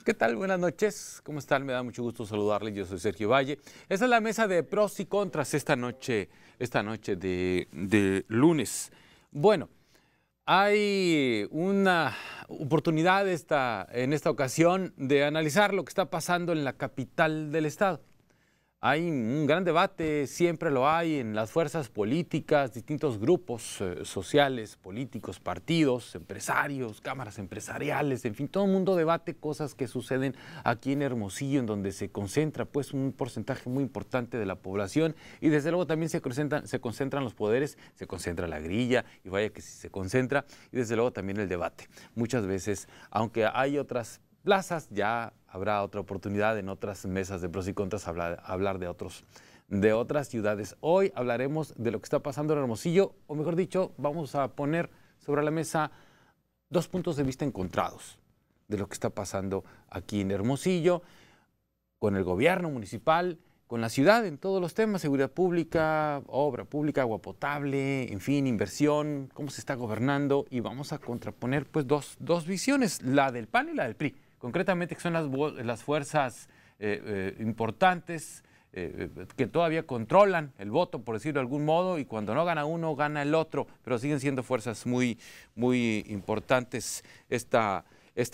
¿Qué tal? Buenas noches. ¿Cómo están? Me da mucho gusto saludarles. Yo soy Sergio Valle. Esta es la mesa de pros y contras esta noche de lunes. Bueno, hay una oportunidad en esta ocasión de analizar lo que está pasando en la capital del estado. Hay un gran debate, siempre lo hay, en las fuerzas políticas, distintos grupos sociales, políticos, partidos, empresarios, cámaras empresariales, en fin, todo el mundo debate cosas que suceden aquí en Hermosillo, en donde se concentra pues un porcentaje muy importante de la población y desde luego también se concentran los poderes, se concentra la grilla y vaya que sí se concentra y desde luego también el debate. Muchas veces, aunque hay otras plazas, ya habrá otra oportunidad en otras mesas de pros y contras hablar de otras ciudades. Hoy hablaremos de lo que está pasando en Hermosillo, o mejor dicho, vamos a poner sobre la mesa dos puntos de vista encontrados de lo que está pasando aquí en Hermosillo, con el gobierno municipal, con la ciudad en todos los temas, seguridad pública, obra pública, agua potable, en fin, inversión, cómo se está gobernando, y vamos a contraponer pues dos visiones, la del PAN y la del PRI. Concretamente, que son las fuerzas importantes que todavía controlan el voto, por decirlo de algún modo, y cuando no gana uno, gana el otro, pero siguen siendo fuerzas muy importantes esta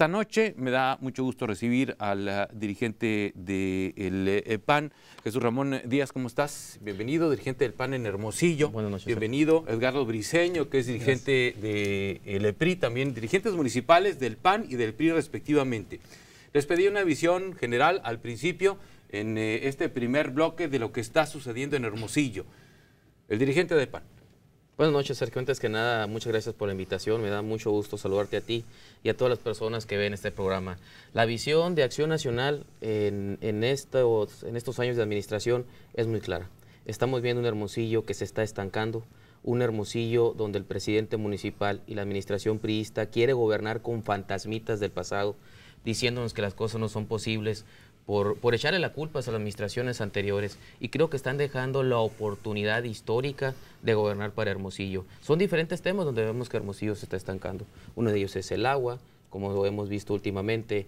noche. Me da mucho gusto recibir al dirigente del PAN, Jesús Ramón Díaz. ¿Cómo estás? Bienvenido, dirigente del PAN en Hermosillo. Buenas noches. Bienvenido, Edgardo Briceño, que es dirigente del PRI, también dirigentes municipales del PAN y del PRI respectivamente. Les pedí una visión general al principio en este primer bloque de lo que está sucediendo en Hermosillo. El dirigente del PAN. Buenas noches, Sergio. Antes que nada, muchas gracias por la invitación. Me da mucho gusto saludarte a ti y a todas las personas que ven este programa. La visión de Acción Nacional en estos años de administración es muy clara. Estamos viendo un Hermosillo que se está estancando, un Hermosillo donde el presidente municipal y la administración priista quiere gobernar con fantasmitas del pasado, diciéndonos que las cosas no son posibles, por echarle la culpa a las administraciones anteriores, y creo que están dejando la oportunidad histórica de gobernar para Hermosillo. Son diferentes temas donde vemos que Hermosillo se está estancando. Uno de ellos es el agua, como lo hemos visto últimamente,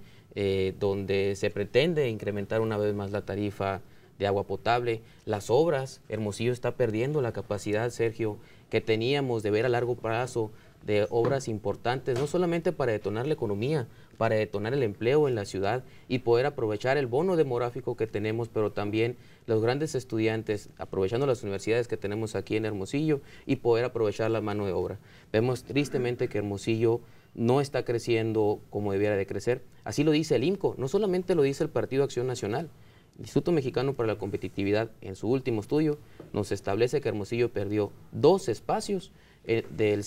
donde se pretende incrementar una vez más la tarifa de agua potable. Las obras, Hermosillo está perdiendo la capacidad, Sergio, que teníamos de ver a largo plazo de obras importantes, no solamente para detonar la economía, para detonar el empleo en la ciudad y poder aprovechar el bono demográfico que tenemos, pero también los grandes estudiantes, aprovechando las universidades que tenemos aquí en Hermosillo y poder aprovechar la mano de obra. Vemos tristemente que Hermosillo no está creciendo como debiera de crecer. Así lo dice el IMCO, no solamente lo dice el Partido Acción Nacional. El Instituto Mexicano para la Competitividad, en su último estudio, nos establece que Hermosillo perdió 2 espacios del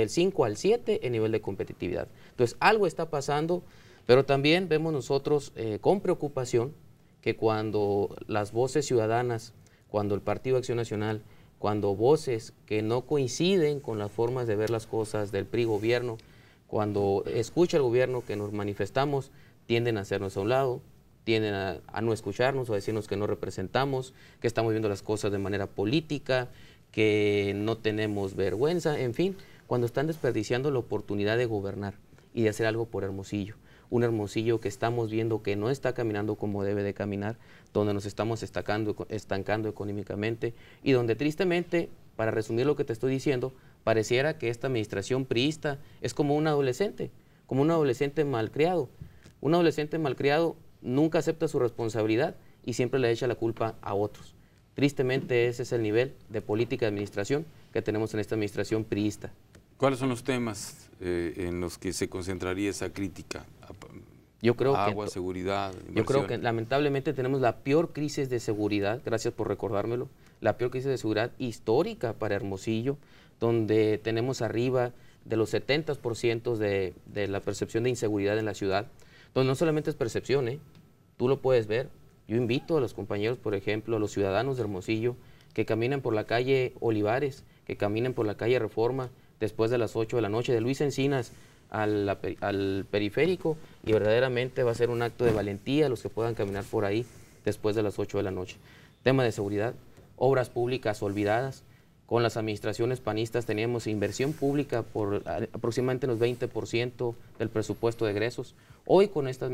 5 al 7 en nivel de competitividad. Entonces, algo está pasando, pero también vemos nosotros con preocupación que cuando las voces ciudadanas, cuando el Partido Acción Nacional, cuando voces que no coinciden con las formas de ver las cosas del PRI gobierno, cuando escucha el gobierno que nos manifestamos, tienden a hacernos a un lado, tienden a no escucharnos o a decirnos que no representamos, que estamos viendo las cosas de manera política, que no tenemos vergüenza, en fin, cuando están desperdiciando la oportunidad de gobernar y de hacer algo por Hermosillo. Un Hermosillo que estamos viendo que no está caminando como debe de caminar, donde nos estamos estancando económicamente y donde tristemente, para resumir lo que te estoy diciendo, pareciera que esta administración priista es como un adolescente malcriado. Un adolescente malcriado nunca acepta su responsabilidad y siempre le echa la culpa a otros. Tristemente ese es el nivel de política de administración que tenemos en esta administración priista. ¿Cuáles son los temas en los que se concentraría esa crítica? Yo creo agua, seguridad, inversión. Yo creo que lamentablemente tenemos la peor crisis de seguridad, gracias por recordármelo, la peor crisis de seguridad histórica para Hermosillo, donde tenemos arriba de los 70% de la percepción de inseguridad en la ciudad, donde no solamente es percepción, tú lo puedes ver. Yo invito a los compañeros, por ejemplo, a los ciudadanos de Hermosillo, que caminen por la calle Olivares, que caminen por la calle Reforma, después de las 8 de la noche, de Luis Encinas al periférico, y verdaderamente va a ser un acto de valentía los que puedan caminar por ahí después de las 8 de la noche. Tema de seguridad, obras públicas olvidadas, Con las administraciones panistas teníamos inversión pública por aproximadamente los 20% del presupuesto de egresos. Hoy con estas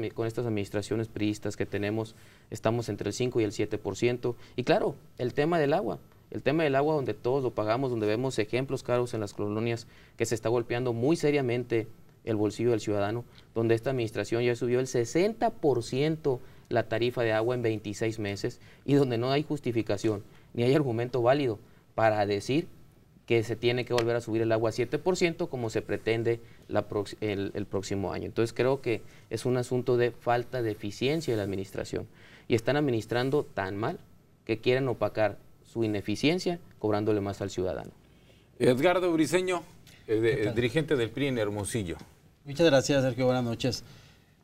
administraciones priistas que tenemos, estamos entre el 5 y el 7%. Y claro, el tema del agua donde todos lo pagamos, donde vemos ejemplos claros en las colonias que se está golpeando muy seriamente el bolsillo del ciudadano, donde esta administración ya subió el 60% la tarifa de agua en 26 meses y donde no hay justificación ni hay argumento válido para decir que se tiene que volver a subir el agua a 7% como se pretende el próximo año. Entonces creo que es un asunto de falta de eficiencia de la administración y están administrando tan mal que quieren opacar su ineficiencia cobrándole más al ciudadano. Edgardo Briceño, dirigente del PRI en Hermosillo. Muchas gracias, Sergio. Buenas noches.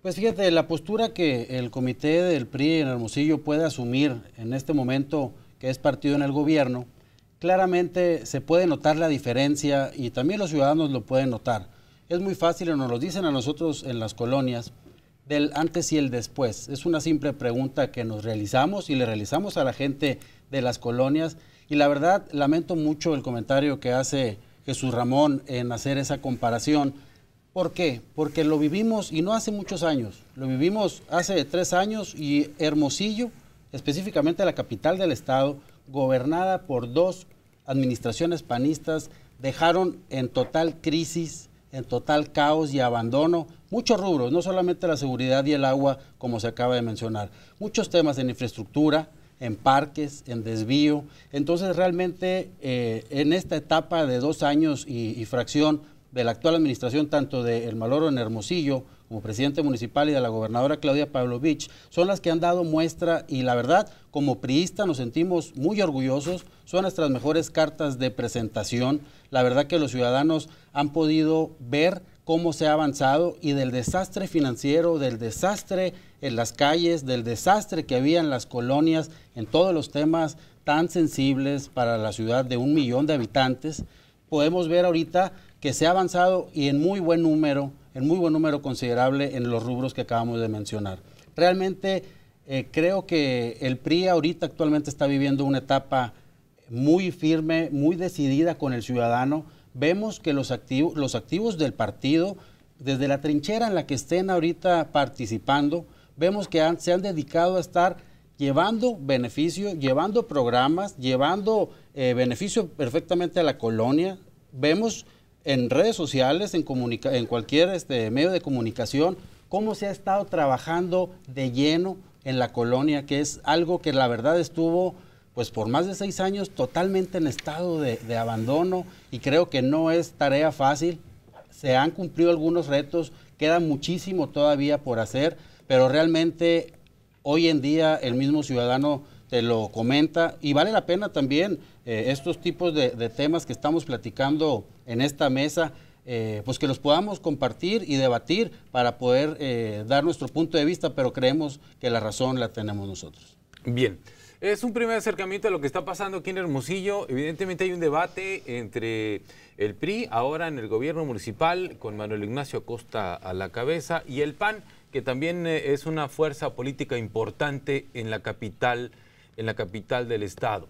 Pues fíjate, la postura que el comité del PRI en Hermosillo puede asumir en este momento que es partido en el gobierno, claramente se puede notar la diferencia y también los ciudadanos lo pueden notar. Es muy fácil, nos lo dicen a nosotros en las colonias, del antes y el después. Es una simple pregunta que nos realizamos y le realizamos a la gente de las colonias y la verdad lamento mucho el comentario que hace Jesús Ramón en hacer esa comparación. ¿Por qué? Porque lo vivimos y no hace muchos años, lo vivimos hace 3 años y Hermosillo, específicamente la capital del estado, gobernada por 2 administraciones panistas, dejaron en total crisis, en total caos y abandono muchos rubros, no solamente la seguridad y el agua, como se acaba de mencionar, muchos temas en infraestructura, en parques, en desvío. Entonces realmente en esta etapa de 2 años y fracción de la actual administración, tanto de El Maloro en Hermosillo, como presidente municipal y de la gobernadora Claudia Pavlovich, son las que han dado muestra y la verdad, como priista nos sentimos muy orgullosos, son nuestras mejores cartas de presentación. La verdad que los ciudadanos han podido ver cómo se ha avanzado y del desastre financiero, del desastre en las calles, del desastre que había en las colonias, en todos los temas tan sensibles para la ciudad de 1 millón de habitantes, podemos ver ahorita que se ha avanzado y en muy buen número considerable en los rubros que acabamos de mencionar. Realmente creo que el PRI ahorita actualmente está viviendo una etapa muy firme, muy decidida con el ciudadano. Vemos que los activos del partido, desde la trinchera en la que estén ahorita participando, vemos que se han dedicado a estar llevando beneficio, llevando programas, llevando beneficio perfectamente a la colonia. Vemos en redes sociales, en cualquier medio de comunicación, cómo se ha estado trabajando de lleno en la colonia, que es algo que la verdad estuvo pues por más de 6 años totalmente en estado de abandono y creo que no es tarea fácil. Se han cumplido algunos retos, queda muchísimo todavía por hacer, pero realmente hoy en día el mismo ciudadano te lo comenta y vale la pena también estos tipos de temas que estamos platicando en esta mesa, pues que los podamos compartir y debatir para poder dar nuestro punto de vista, pero creemos que la razón la tenemos nosotros. Bien, es un primer acercamiento a lo que está pasando aquí en Hermosillo. Evidentemente hay un debate entre el PRI, ahora en el gobierno municipal, con Manuel Ignacio Acosta a la cabeza, y el PAN, que también es una fuerza política importante en la capital del estado.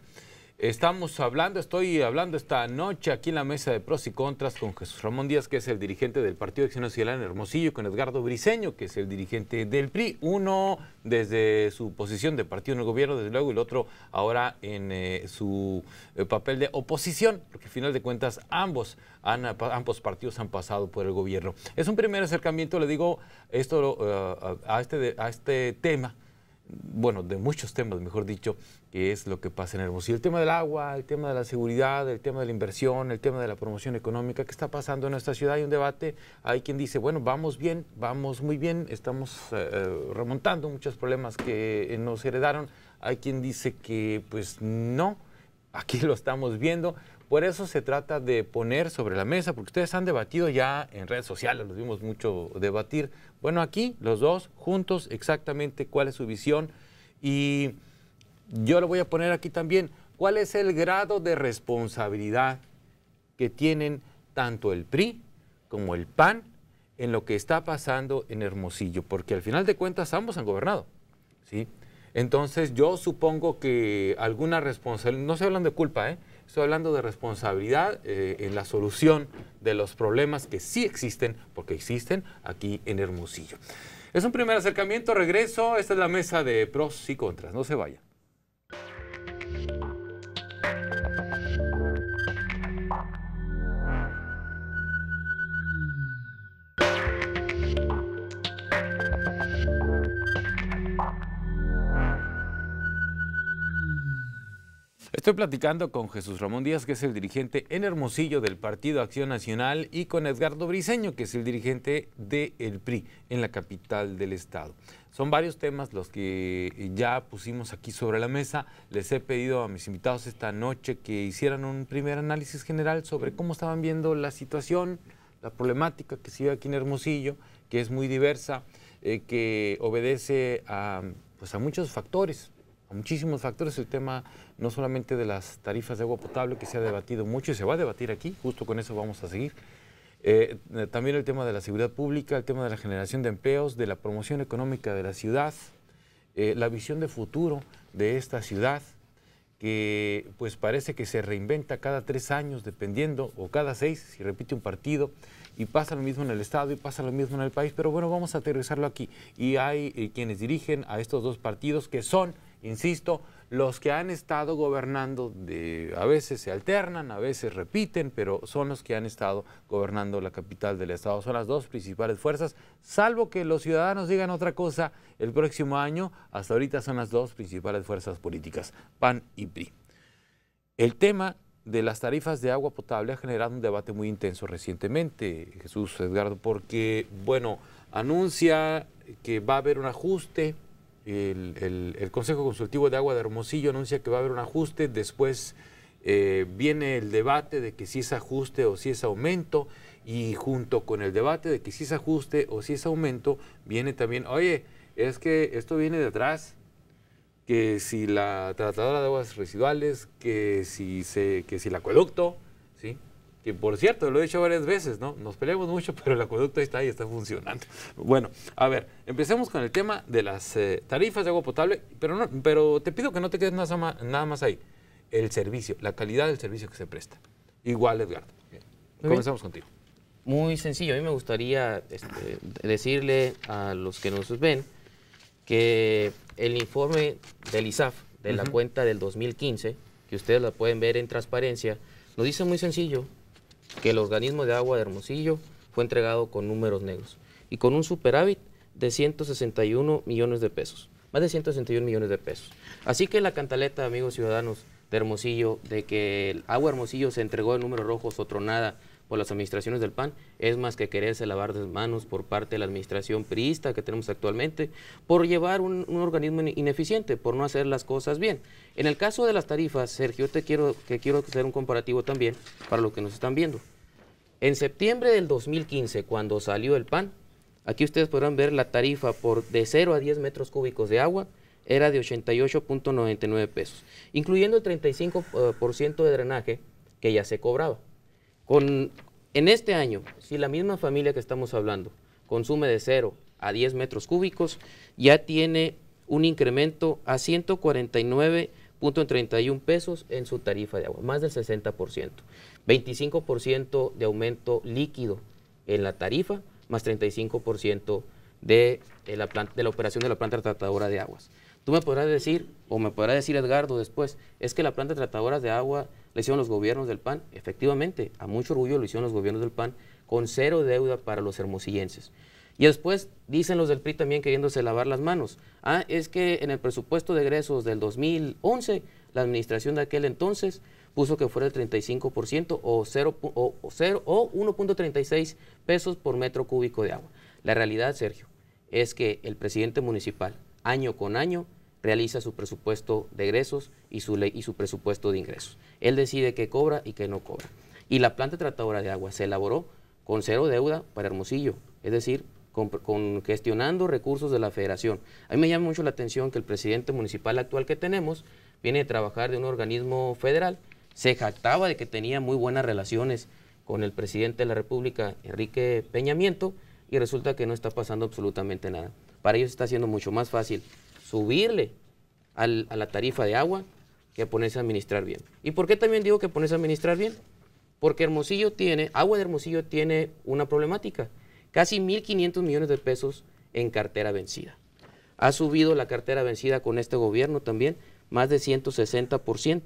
Estoy hablando esta noche aquí en la mesa de pros y contras con Jesús Ramón Díaz, que es el dirigente del Partido de Acción Nacional en Hermosillo, y con Edgardo Briceño, que es el dirigente del PRI, uno desde su posición de partido en el gobierno, desde luego, y el otro ahora en su papel de oposición, porque al final de cuentas ambos partidos han pasado por el gobierno. Es un primer acercamiento, le digo, a este tema, bueno, de muchos temas, mejor dicho, que es lo que pasa en Hermosillo. El tema del agua, el tema de la seguridad, el tema de la inversión, el tema de la promoción económica. ¿Qué está pasando en nuestra ciudad? Hay un debate, hay quien dice, bueno, vamos bien, vamos muy bien, estamos remontando muchos problemas que nos heredaron. Hay quien dice que, pues no, aquí lo estamos viendo. Por eso se trata de poner sobre la mesa, porque ustedes han debatido ya en redes sociales, los vimos mucho debatir. Bueno, aquí los dos juntos exactamente cuál es su visión y yo lo voy a poner aquí también. ¿Cuál es el grado de responsabilidad que tienen tanto el PRI como el PAN en lo que está pasando en Hermosillo? Porque al final de cuentas ambos han gobernado, ¿sí? Entonces yo supongo que alguna responsabilidad, no se hablan de culpa, estoy hablando de responsabilidad en la solución de los problemas que sí existen, porque existen aquí en Hermosillo. Es un primer acercamiento, regreso, esta es la mesa de pros y contras, no se vayan. Estoy platicando con Jesús Ramón Díaz, que es el dirigente en Hermosillo del Partido Acción Nacional, y con Edgardo Briceño, que es el dirigente del PRI en la capital del estado. Son varios temas los que ya pusimos aquí sobre la mesa. Les he pedido a mis invitados esta noche que hicieran un primer análisis general sobre cómo estaban viendo la situación, la problemática que se vive aquí en Hermosillo, que es muy diversa, que obedece a muchos factores. A muchísimos factores, el tema no solamente de las tarifas de agua potable, que se ha debatido mucho y se va a debatir aquí, justo con eso vamos a seguir. También el tema de la seguridad pública, el tema de la generación de empleos, de la promoción económica de la ciudad, la visión de futuro de esta ciudad, que pues parece que se reinventa cada 3 años, dependiendo, o cada 6, si repite un partido, y pasa lo mismo en el estado y pasa lo mismo en el país, pero bueno, vamos a aterrizarlo aquí. Y hay quienes dirigen a estos dos partidos que son, insisto, los que han estado gobernando, a veces se alternan, a veces repiten, pero son los que han estado gobernando la capital del estado. Son las dos principales fuerzas, salvo que los ciudadanos digan otra cosa el próximo año. Hasta ahorita son las dos principales fuerzas políticas, PAN y PRI. El tema de las tarifas de agua potable ha generado un debate muy intenso recientemente, Jesús, Edgardo, porque, bueno, anuncia que va a haber un ajuste. El Consejo Consultivo de Agua de Hermosillo anuncia que va a haber un ajuste, después viene el debate de que si es ajuste o si es aumento, y junto con el debate de que si es ajuste o si es aumento, viene también, oye, es que esto viene de atrás, que si la tratadora de aguas residuales, que si el acueducto, ¿sí? Que por cierto, lo he dicho varias veces, ¿no? Nos peleamos mucho, pero el acueducto está ahí, está funcionando. Bueno, a ver, empecemos con el tema de las tarifas de agua potable, pero te pido que no te quedes nada más ahí. El servicio, la calidad del servicio que se presta. Igual, Edgardo. Comenzamos contigo. Muy sencillo, a mí me gustaría decirle a los que nos ven que el informe del ISAF, de la cuenta del 2015, que ustedes la pueden ver en transparencia, nos dice muy sencillo que el organismo de agua de Hermosillo fue entregado con números negros y con un superávit de 161 millones de pesos, más de 161 millones de pesos. Así que la cantaleta, amigos ciudadanos de Hermosillo, de que el agua Hermosillo se entregó en números rojos o tronada por las administraciones del PAN, es más que quererse lavar las manos por parte de la administración priista que tenemos actualmente, por llevar un organismo ineficiente, por no hacer las cosas bien. En el caso de las tarifas, Sergio, quiero hacer un comparativo también para los que nos están viendo. En septiembre del 2015, cuando salió el PAN, aquí ustedes podrán ver la tarifa de 0 a 10 metros cúbicos de agua, era de 88.99 pesos, incluyendo el 35% de drenaje que ya se cobraba. En este año, si la misma familia que estamos hablando consume de 0 a 10 metros cúbicos, ya tiene un incremento a 149.31 pesos en su tarifa de agua, más del 60%. 25% de aumento líquido en la tarifa, más 35% de la operación de la planta tratadora de aguas. Tú me podrás decir, o me podrá decir Edgardo después, es que la planta tratadora de agua la hicieron los gobiernos del PAN. Efectivamente, a mucho orgullo lo hicieron los gobiernos del PAN, con 0 deuda para los hermosillenses. Y después dicen los del PRI también queriéndose lavar las manos. Es que en el presupuesto de egresos del 2011, la administración de aquel entonces puso que fuera el 35% o 1.36 pesos por metro cúbico de agua. La realidad, Sergio, es que el presidente municipal, año con año, realiza su presupuesto de egresos y su presupuesto de ingresos. Él decide qué cobra y qué no cobra. Y la planta tratadora de agua se elaboró con 0 deuda para Hermosillo, es decir, gestionando recursos de la federación. A mí me llama mucho la atención que el presidente municipal actual que tenemos viene a trabajar de un organismo federal, se jactaba de que tenía muy buenas relaciones con el presidente de la República, Enrique Peña Nieto, y resulta que no está pasando absolutamente nada. Para ellos está siendo mucho más fácil subirle a la tarifa de agua que ponerse a administrar bien. ¿Y por qué también digo que ponerse a administrar bien? Porque Agua de Hermosillo tiene una problemática. Casi 1.500 millones de pesos en cartera vencida. Ha subido la cartera vencida con este gobierno también más de 160%.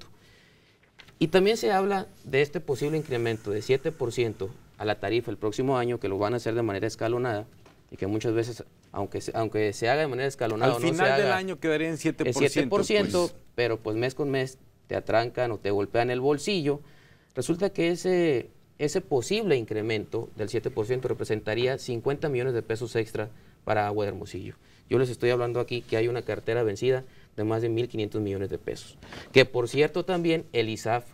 Y también se habla de este posible incremento de 7% a la tarifa el próximo año, que lo van a hacer de manera escalonada, y que muchas veces, aunque se haga de manera escalonada, al final del año quedaría en 7%. El 7%, pues. Pero pues mes con mes te atrancan o te golpean el bolsillo. Resulta que ese posible incremento del 7% representaría 50 millones de pesos extra para Agua de Hermosillo. Yo les estoy hablando aquí que hay una cartera vencida de más de 1.500 millones de pesos. Que por cierto también el ISAF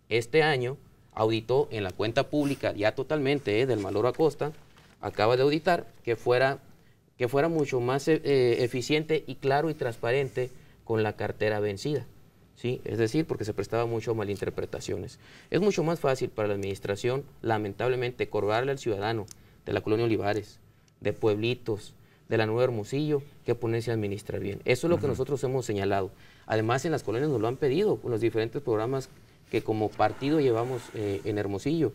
este año auditó en la cuenta pública ya totalmente del Maloro Acosta, acaba de auditar que fuera mucho más eficiente y claro y transparente con la cartera vencida. ¿Sí? Es decir, porque se prestaba mucho a malinterpretaciones. Es mucho más fácil para la administración, lamentablemente, cobrarle al ciudadano de la Colonia Olivares, de Pueblitos, de la Nueva Hermosillo, que ponerse a administrar bien. Eso es lo que nosotros hemos señalado. Además, en las colonias nos lo han pedido, con los diferentes programas que como partido llevamos en Hermosillo.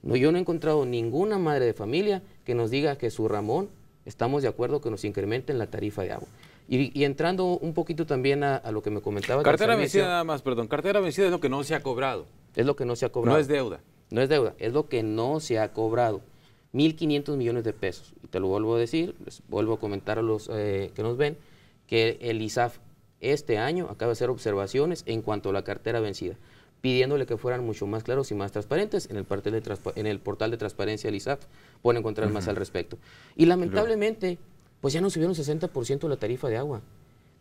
Yo no he encontrado ninguna madre de familia que nos diga que su Ramón, estamos de acuerdo que nos incrementen la tarifa de agua. Y entrando un poquito también a lo que me comentaba. Cartera vencida nada más, perdón. Cartera vencida es lo que no se ha cobrado. Es lo que no se ha cobrado. No es deuda. No es deuda, es lo que no se ha cobrado. 1.500 millones de pesos. Y te lo vuelvo a decir, les vuelvo a comentar a los que nos ven, que el ISAF este año acaba de hacer observaciones en cuanto a la cartera vencida, pidiéndole que fueran mucho más claros y más transparentes. En el portal de transparencia del ISAF pueden encontrar más al respecto. Y lamentablemente, pues ya nos subieron 60% la tarifa de agua.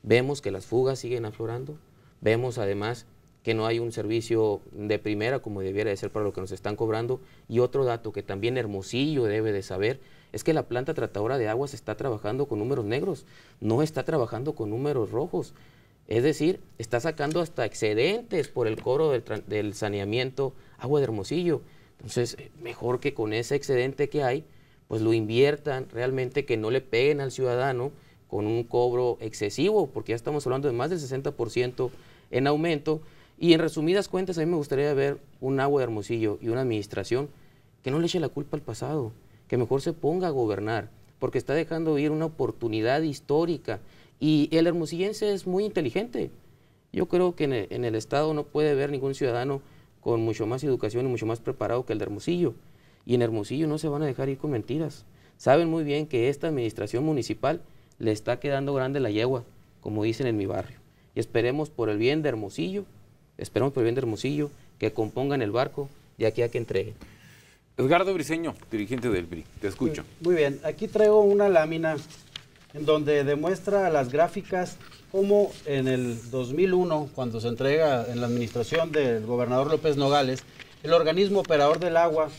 Vemos que las fugas siguen aflorando, vemos además que no hay un servicio de primera como debiera de ser para lo que nos están cobrando. Y otro dato que también Hermosillo debe de saber es que la planta tratadora de aguas está trabajando con números negros, no está trabajando con números rojos. Es decir, está sacando hasta excedentes por el cobro del saneamiento Agua de Hermosillo. Entonces, mejor que con ese excedente que hay, pues lo inviertan realmente, que no le peguen al ciudadano con un cobro excesivo, porque ya estamos hablando de más del 60% en aumento. Y en resumidas cuentas, a mí me gustaría ver un Agua de Hermosillo y una administración que no le eche la culpa al pasado, que mejor se ponga a gobernar, porque está dejando ir una oportunidad histórica. Y el hermosillense es muy inteligente. Yo creo que en el Estado no puede haber ningún ciudadano con mucho más educación y mucho más preparado que el de Hermosillo. Y en Hermosillo no se van a dejar ir con mentiras. Saben muy bien que esta administración municipal le está quedando grande la yegua, como dicen en mi barrio. Y esperemos por el bien de Hermosillo, que compongan el barco de aquí a que entreguen. Edgardo Briceño, dirigente del PRI, te escucho. Muy bien, aquí traigo una lámina en donde demuestra las gráficas cómo en el 2001, cuando se entrega en la administración del gobernador López Nogales, el organismo operador del agua,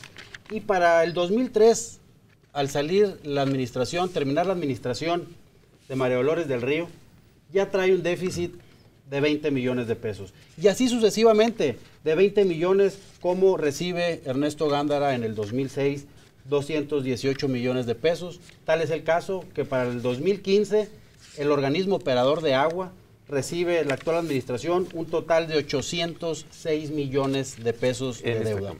y para el 2003, al salir la administración, terminar la administración de María Dolores del Río, ya trae un déficit de 20 millones de pesos. Y así sucesivamente, de 20 millones como recibe Ernesto Gándara en el 2006, 218 millones de pesos. Tal es el caso que para el 2015 el organismo operador de agua recibe la actual administración un total de 806 millones de pesos de deuda.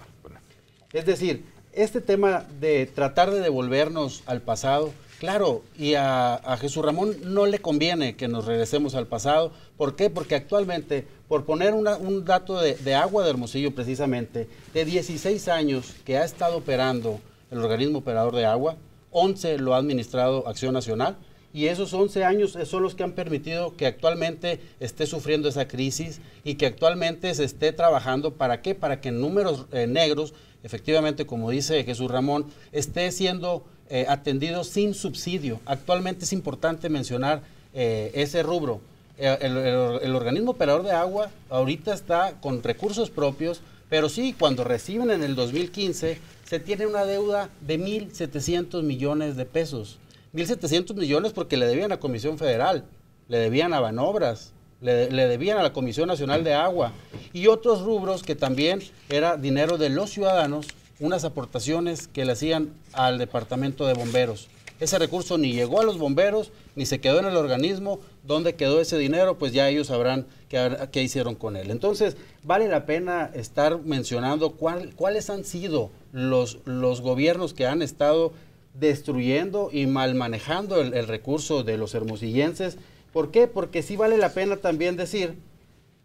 Es decir, este tema de tratar de devolvernos al pasado, claro, y a Jesús Ramón no le conviene que nos regresemos al pasado. ¿Por qué? Porque actualmente, por poner un dato de Agua de Hermosillo precisamente, de 16 años que ha estado operando el organismo operador de agua, 11 lo ha administrado Acción Nacional, y esos 11 años son los que han permitido que actualmente esté sufriendo esa crisis y que actualmente se esté trabajando. ¿Para qué? Para que en números negros, efectivamente, como dice Jesús Ramón, esté siendo atendido sin subsidio. Actualmente es importante mencionar ese rubro. El organismo operador de agua ahorita está con recursos propios, pero sí, cuando reciben en el 2015, se tiene una deuda de 1.700 millones de pesos. 1.700 millones porque le debían a Comisión Federal, le debían a Banobras, le debían a la Comisión Nacional de Agua y otros rubros que también era dinero de los ciudadanos, unas aportaciones que le hacían al Departamento de Bomberos. Ese recurso ni llegó a los bomberos, ni se quedó en el organismo. ¿Dónde quedó ese dinero? Pues ya ellos sabrán qué hicieron con él. Entonces, vale la pena estar mencionando cuáles han sido los gobiernos que han estado destruyendo y mal manejando el recurso de los hermosillenses. ¿Por qué? Porque sí vale la pena también decir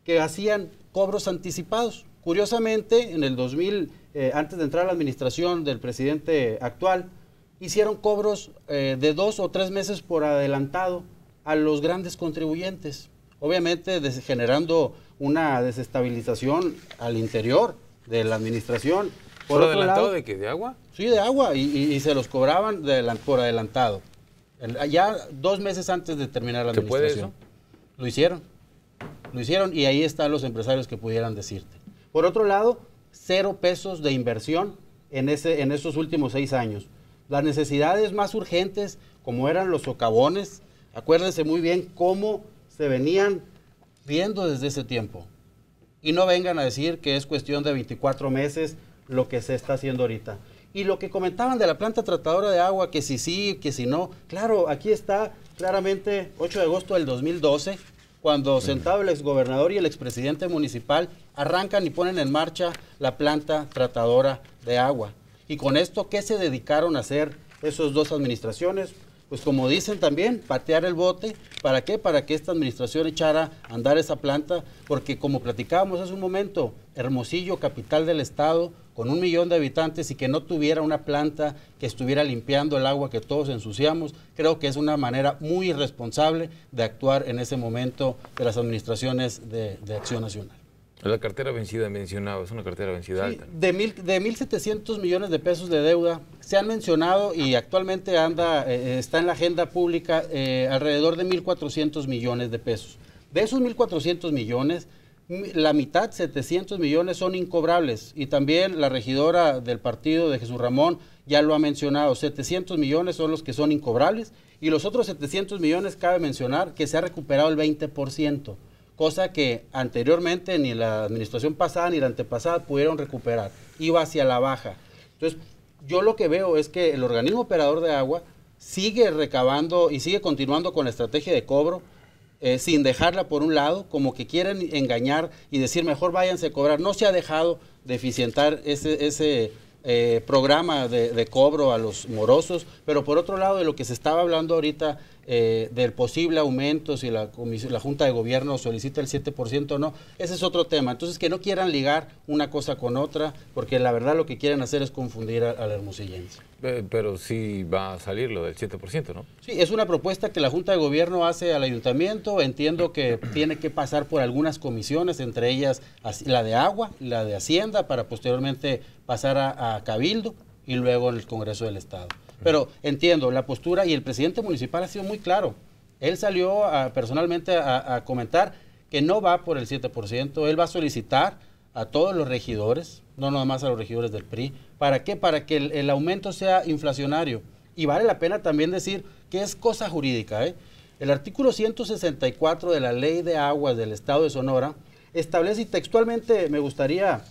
que hacían cobros anticipados. Curiosamente, en el 2000, antes de entrar a la administración del presidente actual, hicieron cobros de 2 o 3 meses por adelantado a los grandes contribuyentes, obviamente generando una desestabilización al interior de la administración. ¿Por adelantado de qué? ¿De agua? Sí, de agua, y se los cobraban por adelantado, ya 2 meses antes de terminar la administración. ¿Se puede eso? Lo hicieron y ahí están los empresarios que pudieran decirte. Por otro lado, 0 pesos de inversión en esos últimos 6 años. Las necesidades más urgentes, como eran los socavones, acuérdense muy bien cómo se venían viendo desde ese tiempo. Y no vengan a decir que es cuestión de 24 meses lo que se está haciendo ahorita. Y lo que comentaban de la planta tratadora de agua, que si sí, que si no. Claro, aquí está claramente 8 de agosto del 2012, cuando sentado el exgobernador y el expresidente municipal arrancan y ponen en marcha la planta tratadora de agua. Y con esto, ¿qué se dedicaron a hacer esas 2 administraciones? Pues como dicen también, patear el bote. ¿Para qué? Para que esta administración echara a andar esa planta, porque como platicábamos hace un momento, Hermosillo, capital del estado, con 1 millón de habitantes y que no tuviera una planta que estuviera limpiando el agua que todos ensuciamos, creo que es una manera muy irresponsable de actuar en ese momento de las administraciones de Acción Nacional. La cartera vencida mencionaba, es una cartera vencida Sí, alta. de 1.700 millones de pesos de deuda se han mencionado y actualmente está en la agenda pública alrededor de 1.400 millones de pesos. De esos 1.400 millones, la mitad, 700 millones, son incobrables. Y también la regidora del partido de Jesús Ramón ya lo ha mencionado, 700 millones son los que son incobrables y los otros 700 millones cabe mencionar que se ha recuperado el 20%. Cosa que anteriormente ni la administración pasada ni la antepasada pudieron recuperar, iba hacia la baja. Entonces, yo lo que veo es que el organismo operador de agua sigue recabando y sigue continuando con la estrategia de cobro, sin dejarla por un lado, como que quieren engañar y decir mejor váyanse a cobrar. No se ha dejado de eficientar ese programa de cobro a los morosos, pero por otro lado de lo que se estaba hablando ahorita, del posible aumento, si la Junta de Gobierno solicita el 7% o no, ese es otro tema. Entonces, que no quieran ligar una cosa con otra, porque la verdad lo que quieren hacer es confundir al hermosillense. Pero sí va a salir lo del 7%, ¿no? Sí, es una propuesta que la Junta de Gobierno hace al ayuntamiento. Entiendo que tiene que pasar por algunas comisiones, entre ellas la de Agua, la de Hacienda, para posteriormente pasar a Cabildo y luego en el Congreso del Estado. Pero entiendo la postura y el presidente municipal ha sido muy claro. Él salió personalmente a comentar que no va por el 7%. Él va a solicitar a todos los regidores, no nada más a los regidores del PRI. ¿Para qué? Para que el aumento sea inflacionario. Y vale la pena también decir que es cosa jurídica, ¿eh? El artículo 164 de la Ley de Aguas del Estado de Sonora establece, y textualmente me gustaría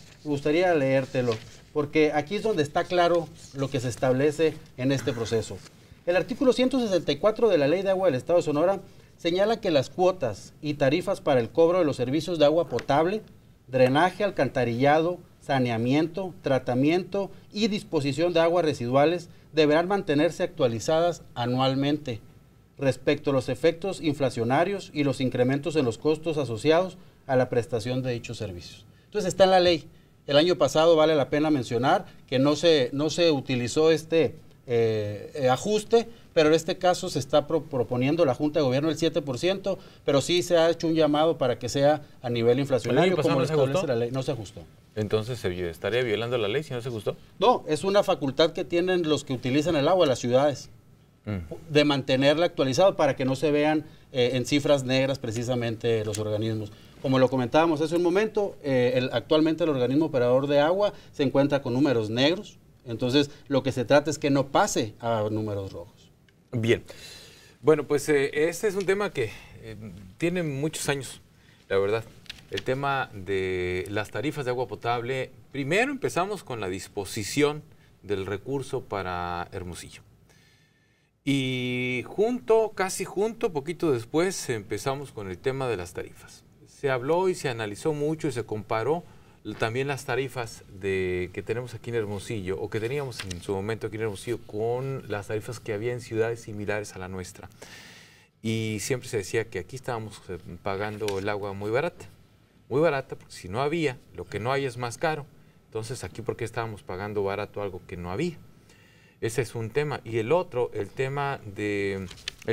leértelo, porque aquí es donde está claro lo que se establece en este proceso. El artículo 164 de la Ley de Agua del Estado de Sonora señala que las cuotas y tarifas para el cobro de los servicios de agua potable, drenaje, alcantarillado, saneamiento, tratamiento y disposición de aguas residuales deberán mantenerse actualizadas anualmente respecto a los efectos inflacionarios y los incrementos en los costos asociados a la prestación de dichos servicios. Entonces está en la ley. El año pasado vale la pena mencionar que no se utilizó este ajuste, pero en este caso se está proponiendo la Junta de Gobierno el 7%, pero sí se ha hecho un llamado para que sea a nivel inflacionario, como lo establece la ley. No se ajustó. Entonces, ¿se estaría violando la ley si no se ajustó? No, es una facultad que tienen los que utilizan el agua, las ciudades, de mantenerla actualizada para que no se vean en cifras negras precisamente los organismos. Como lo comentábamos hace un momento, actualmente el organismo operador de agua se encuentra con números negros, entonces lo que se trata es que no pase a números rojos. Bien, bueno, pues este es un tema que tiene muchos años, la verdad. El tema de las tarifas de agua potable, primero empezamos con la disposición del recurso para Hermosillo. Y casi junto, poquito después, empezamos con el tema de las tarifas. Se habló y se analizó mucho y se comparó también las tarifas que tenemos aquí en Hermosillo, o que teníamos en su momento aquí en Hermosillo, con las tarifas que había en ciudades similares a la nuestra. Y siempre se decía que aquí estábamos pagando el agua muy barata, porque si no había, lo que no hay es más caro. Entonces, aquí, ¿por qué estábamos pagando barato algo que no había? Ese es un tema. Y el otro, el tema del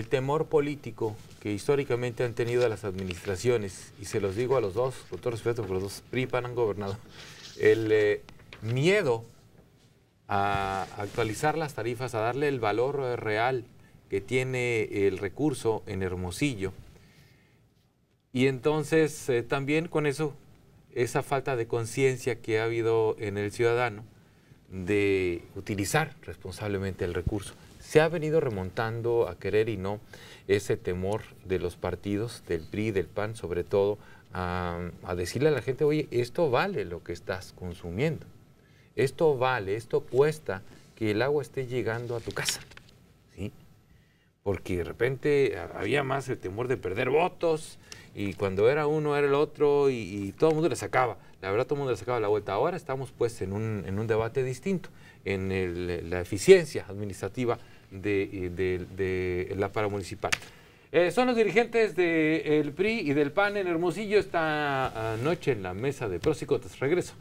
temor político que históricamente han tenido las administraciones, y se los digo a los dos, con todo respeto, porque los dos PRI y PAN han gobernado, el miedo a actualizar las tarifas, a darle el valor real que tiene el recurso en Hermosillo. Y entonces también con eso, esa falta de conciencia que ha habido en el ciudadano de utilizar responsablemente el recurso. Se ha venido remontando a querer y no ese temor de los partidos, del PRI, del PAN, sobre todo, a decirle a la gente, oye, esto vale lo que estás consumiendo. Esto vale, esto cuesta que el agua esté llegando a tu casa. ¿Sí? Porque de repente había más el temor de perder votos, y cuando era uno era el otro, y todo el mundo le sacaba. La verdad, todo el mundo le sacaba la vuelta. Ahora estamos pues en un debate distinto, en la eficiencia administrativa de la paramunicipal. Son los dirigentes del PRI y del PAN en Hermosillo esta noche en la mesa de pros y contras. Regreso.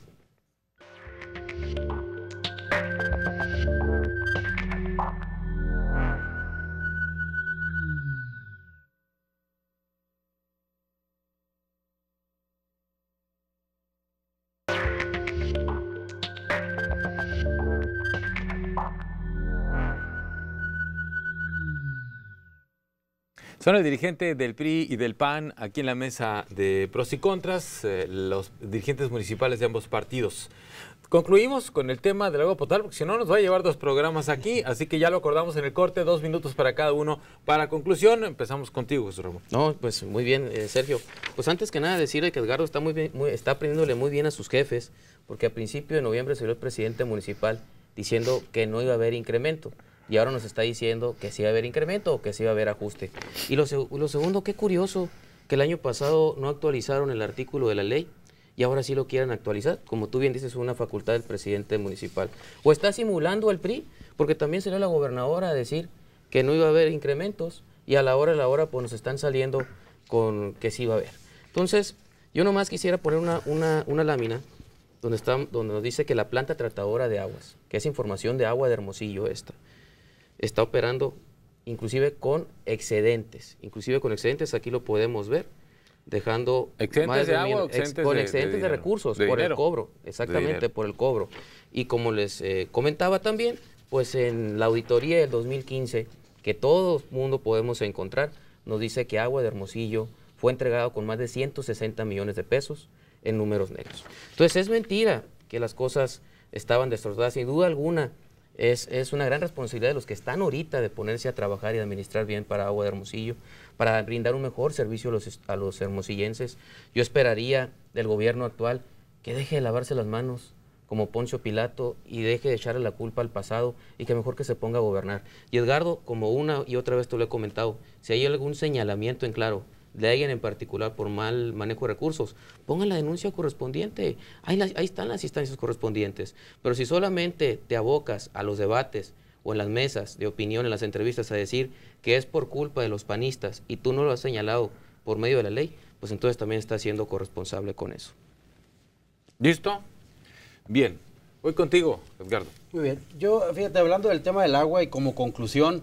Son el dirigente del PRI y del PAN aquí en la mesa de pros y contras, los dirigentes municipales de ambos partidos. Concluimos con el tema del agua potable, porque si no nos va a llevar 2 programas aquí, así que ya lo acordamos en el corte, 2 minutos para cada uno. Para conclusión, empezamos contigo, Jesús Ramón. No, pues muy bien, Sergio. Pues antes que nada decirle que Edgardo está está aprendiéndole muy bien a sus jefes, porque a principio de noviembre salió el presidente municipal diciendo que no iba a haber incremento. Y ahora nos está diciendo que sí va a haber incremento o que sí va a haber ajuste. Y lo segundo, qué curioso que el año pasado no actualizaron el artículo de la ley y ahora sí lo quieren actualizar. Como tú bien dices, es una facultad del presidente municipal. O está simulando el PRI, porque también salió la gobernadora a decir que no iba a haber incrementos y a la hora pues nos están saliendo con que sí va a haber. Entonces, yo nomás quisiera poner una lámina donde nos dice que la planta tratadora de aguas, que es información de agua de Hermosillo está operando inclusive con excedentes. Aquí lo podemos ver, dejando excedentes de agua, excedentes de recursos, por el cobro, exactamente, por el cobro. Y como les comentaba también, pues en la auditoría del 2015, que todo el mundo podemos encontrar, nos dice que Agua de Hermosillo fue entregado con más de 160 millones de pesos en números negros. Entonces es mentira que las cosas estaban destrozadas, sin duda alguna. Es una gran responsabilidad de los que están ahorita de ponerse a trabajar y administrar bien para Agua de Hermosillo, para brindar un mejor servicio a los hermosillenses. Yo esperaría del gobierno actual que deje de lavarse las manos como Poncio Pilato y deje de echarle la culpa al pasado y que mejor que se ponga a gobernar. Y Edgardo, como una y otra vez te lo he comentado, si hay algún señalamiento en claro de alguien en particular por mal manejo de recursos, pongan la denuncia correspondiente. Ahí están las instancias correspondientes. Pero si solamente te abocas a los debates o en las mesas de opinión, en las entrevistas, a decir que es por culpa de los panistas y tú no lo has señalado por medio de la ley, pues entonces también estás siendo corresponsable con eso. ¿Listo? Bien. Voy contigo, Edgardo. Muy bien. Yo, fíjate, hablando del tema del agua y como conclusión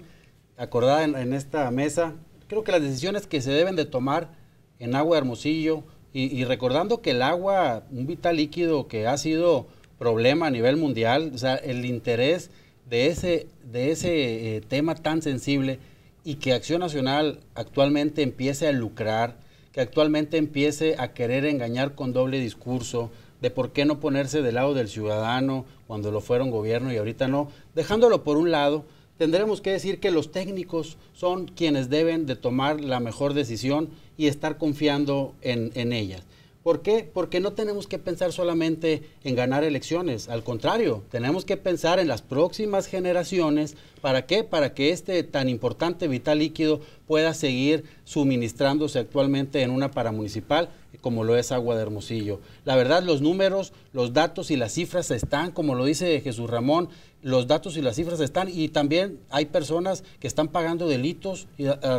acordada en esta mesa, creo que las decisiones que se deben de tomar en Agua de Hermosillo y recordando que el agua, un vital líquido que ha sido problema a nivel mundial, o sea, el interés de ese tema tan sensible y que Acción Nacional actualmente empiece a lucrar, que actualmente empiece a querer engañar con doble discurso, de por qué no ponerse del lado del ciudadano cuando lo fueron gobierno y ahorita no, dejándolo por un lado. Tendremos que decir que los técnicos son quienes deben de tomar la mejor decisión y estar confiando en ellas. ¿Por qué? Porque no tenemos que pensar solamente en ganar elecciones, al contrario, tenemos que pensar en las próximas generaciones ¿Para qué? Para que este tan importante vital líquido pueda seguir suministrándose actualmente en una paramunicipal como lo es Agua de Hermosillo. La verdad, los números, los datos y las cifras están, como lo dice Jesús Ramón, los datos y las cifras están, y también hay personas que están pagando delitos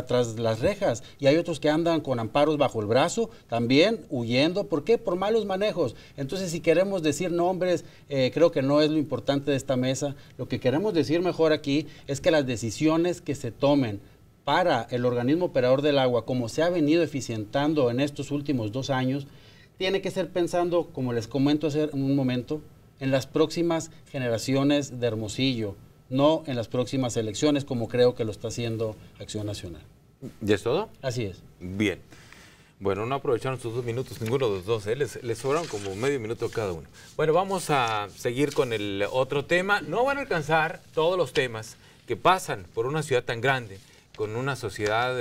tras las rejas, y hay otros que andan con amparos bajo el brazo, también huyendo. ¿Por qué? Por malos manejos. Entonces, si queremos decir nombres, creo que no es lo importante de esta mesa. Lo que queremos decir mejor aquí es que las decisiones que se tomen para el organismo operador del agua, como se ha venido eficientando en estos últimos 2 años, tiene que ser pensando, como les comento hace un momento, en las próximas generaciones de Hermosillo, no en las próximas elecciones, como creo que lo está haciendo Acción Nacional. ¿Ya es todo? Así es. Bien. Bueno, no aprovecharon sus 2 minutos, ninguno de los dos, les sobraron como medio minuto cada uno. Bueno, vamos a seguir con el otro tema. No van a alcanzar todos los temas que pasan por una ciudad tan grande, con una sociedad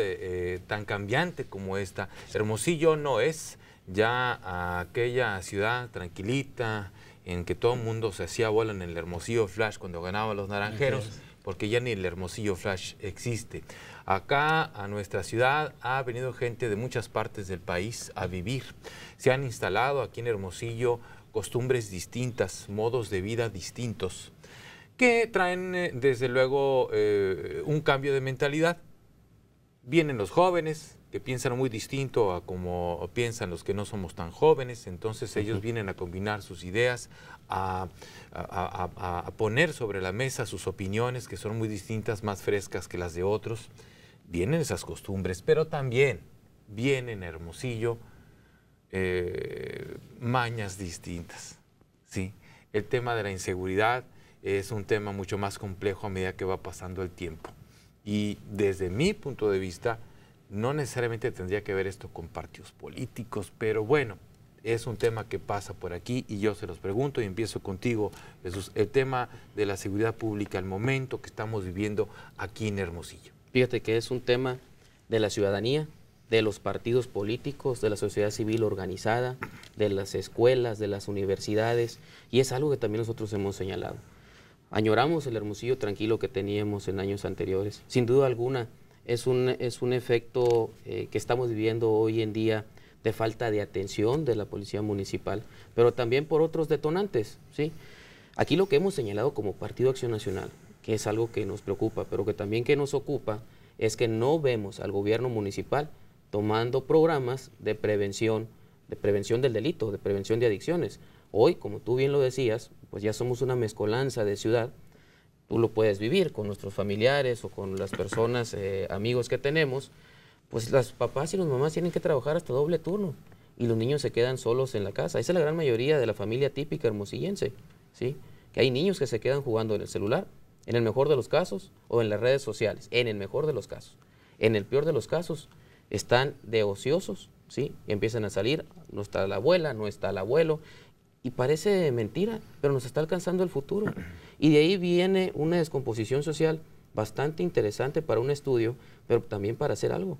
tan cambiante como esta. Hermosillo no es ya aquella ciudad tranquilita en que todo el mundo se hacía bola en el Hermosillo Flash cuando ganaban los Naranjeros, porque ya ni el Hermosillo Flash existe. Acá a nuestra ciudad ha venido gente de muchas partes del país a vivir. Se han instalado aquí en Hermosillo costumbres distintas, modos de vida distintos, que traen desde luego un cambio de mentalidad. Vienen los jóvenes que piensan muy distinto a como piensan los que no somos tan jóvenes, entonces ellos vienen a combinar sus ideas, a poner sobre la mesa sus opiniones que son muy distintas, más frescas que las de otros. Vienen esas costumbres, pero también vienen a Hermosillo mañas distintas, ¿sí? El tema de la inseguridad es un tema mucho más complejo a medida que va pasando el tiempo. Y desde mi punto de vista, no necesariamente tendría que ver esto con partidos políticos, pero bueno, es un tema que pasa por aquí y yo se los pregunto y empiezo contigo, Jesús. El tema de la seguridad pública, el momento que estamos viviendo aquí en Hermosillo. Fíjate que es un tema de la ciudadanía, de los partidos políticos, de la sociedad civil organizada, de las escuelas, de las universidades, y es algo que también nosotros hemos señalado. Añoramos el Hermosillo tranquilo que teníamos en años anteriores. Sin duda alguna, es un efecto que estamos viviendo hoy en día de falta de atención de la Policía Municipal, pero también por otros detonantes, ¿sí? Aquí lo que hemos señalado como Partido Acción Nacional, que es algo que nos preocupa, pero que también que nos ocupa, es que no vemos al gobierno municipal tomando programas de prevención del delito, de prevención de adicciones. Hoy, como tú bien lo decías, pues ya somos una mezcolanza de ciudad. Tú lo puedes vivir con nuestros familiares o con las personas, amigos que tenemos. Pues los papás y las mamás tienen que trabajar hasta doble turno y los niños se quedan solos en la casa. Esa es la gran mayoría de la familia típica hermosillense, ¿sí? Que hay niños que se quedan jugando en el celular, en el mejor de los casos, o en las redes sociales, en el mejor de los casos. En el peor de los casos, están de ociosos, ¿sí? Y empiezan a salir, no está la abuela, no está el abuelo, y parece mentira, pero nos está alcanzando el futuro. Y de ahí viene una descomposición social bastante interesante para un estudio, pero también para hacer algo.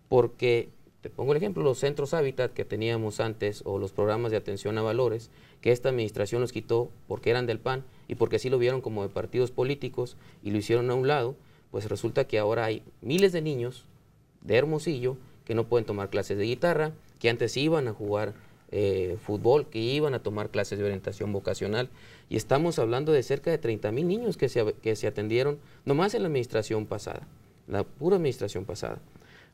Porque, te pongo el ejemplo, los centros hábitat que teníamos antes, o los programas de atención a valores, que esta administración los quitó porque eran del PAN y porque así lo vieron como de partidos políticos y lo hicieron a un lado, pues resulta que ahora hay miles de niños de Hermosillo que no pueden tomar clases de guitarra, que antes iban a jugar fútbol, que iban a tomar clases de orientación vocacional, y estamos hablando de cerca de 30,000 niños que se atendieron nomás en la administración pasada, la pura administración pasada.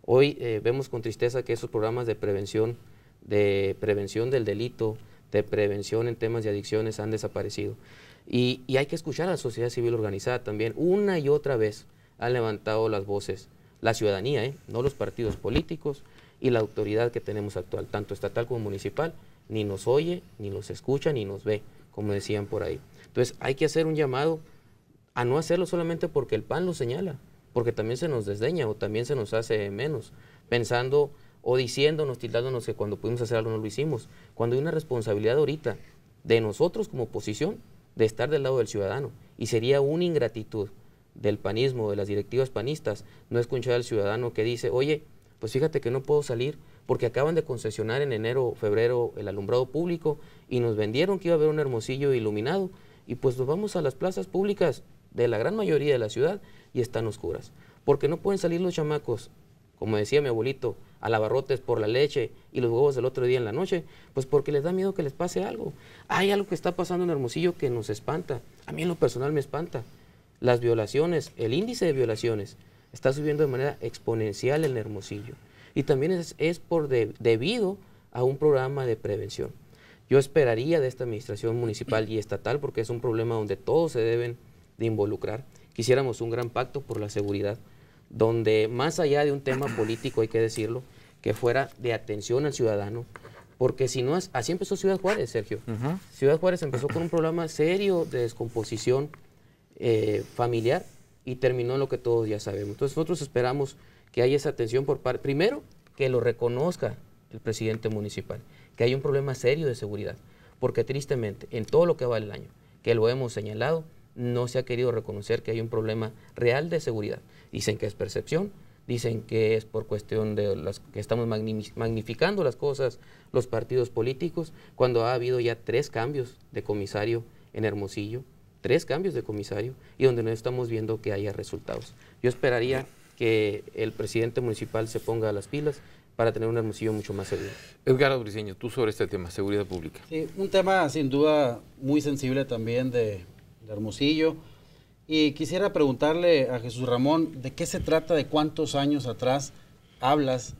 Hoy vemos con tristeza que esos programas de prevención del delito, de prevención en temas de adicciones han desaparecido. Y hay que escuchar a la sociedad civil organizada también. Una y otra vez han levantado las voces, la ciudadanía, no los partidos políticos, y la autoridad que tenemos actual, tanto estatal como municipal, ni nos oye, ni nos escucha, ni nos ve, como decían por ahí. Entonces hay que hacer un llamado a no hacerlo solamente porque el PAN lo señala, porque también se nos desdeña o también se nos hace menos, pensando o diciéndonos, tildándonos que cuando pudimos hacer algo no lo hicimos, cuando hay una responsabilidad ahorita de nosotros como oposición de estar del lado del ciudadano, y sería una ingratitud del panismo, de las directivas panistas, no escuchar al ciudadano que dice, oye, pues fíjate que no puedo salir porque acaban de concesionar en enero, febrero el alumbrado público y nos vendieron que iba a haber un Hermosillo iluminado y pues nos vamos a las plazas públicas de la gran mayoría de la ciudad y están oscuras. Porque no pueden salir los chamacos, como decía mi abuelito, a lavarrotes por la leche y los huevos del otro día en la noche, pues porque les da miedo que les pase algo. Hay algo que está pasando en Hermosillo que nos espanta. A mí en lo personal me espanta. Las violaciones, el índice de violaciones está subiendo de manera exponencial en Hermosillo. Y también es debido a un programa de prevención. Yo esperaría de esta administración municipal y estatal, porque es un problema donde todos se deben de involucrar. Quisiéramos un gran pacto por la seguridad, donde más allá de un tema político, hay que decirlo, que fuera de atención al ciudadano, porque si no, así empezó Ciudad Juárez, Sergio. Ciudad Juárez empezó con un problema serio de descomposición familiar y terminó en lo que todos ya sabemos. Entonces nosotros esperamos que haya esa atención por parte, primero, que lo reconozca el presidente municipal, que hay un problema serio de seguridad, porque tristemente, en todo lo que va el año, que lo hemos señalado, no se ha querido reconocer que hay un problema real de seguridad. Dicen que es percepción, dicen que es por cuestión de las que estamos magnificando las cosas, los partidos políticos, cuando ha habido ya 3 cambios de comisario en Hermosillo, 3 cambios de comisario, y donde no estamos viendo que haya resultados. Yo esperaría que el presidente municipal se ponga a las pilas para tener un Hermosillo mucho más seguro. Edgardo Briceño, tú sobre este tema, seguridad pública. Sí, un tema sin duda muy sensible también de Hermosillo. Y quisiera preguntarle a Jesús Ramón, ¿de qué se trata, de cuántos años atrás hablas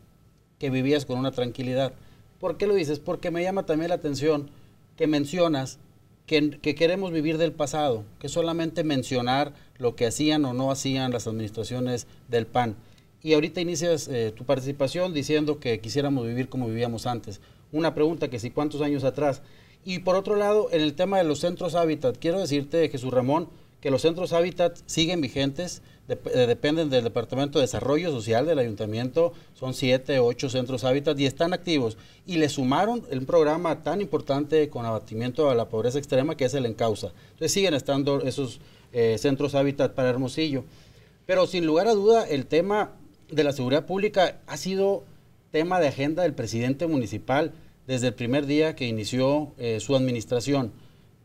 que vivías con una tranquilidad? ¿Por qué lo dices? Porque me llama también la atención que mencionas que queremos vivir del pasado, que solamente mencionar lo que hacían o no hacían las administraciones del PAN. Y ahorita inicias tu participación diciendo que quisiéramos vivir como vivíamos antes. Una pregunta que sí, ¿cuántos años atrás? Y por otro lado, en el tema de los centros hábitat, quiero decirte, Jesús Ramón, que los centros hábitat siguen vigentes, dependen del Departamento de Desarrollo Social del Ayuntamiento, son 7 o 8 centros hábitat y están activos. Y le sumaron un programa tan importante con abatimiento a la pobreza extrema que es el Encausa. Entonces siguen estando esos centros hábitat para Hermosillo. Pero sin lugar a duda, el tema de la seguridad pública ha sido tema de agenda del presidente municipal desde el primer día que inició su administración.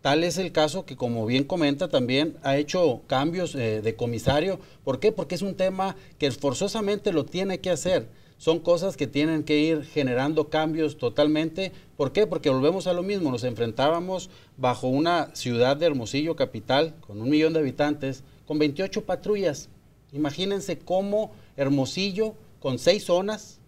Tal es el caso que, como bien comenta, también ha hecho cambios de comisario. ¿Por qué? Porque es un tema que forzosamente lo tiene que hacer. Son cosas que tienen que ir generando cambios totalmente. ¿Por qué? Porque volvemos a lo mismo. Nos enfrentábamos bajo una ciudad de Hermosillo capital, con 1 millón de habitantes, con 28 patrullas. Imagínense cómo Hermosillo, con 6 zonas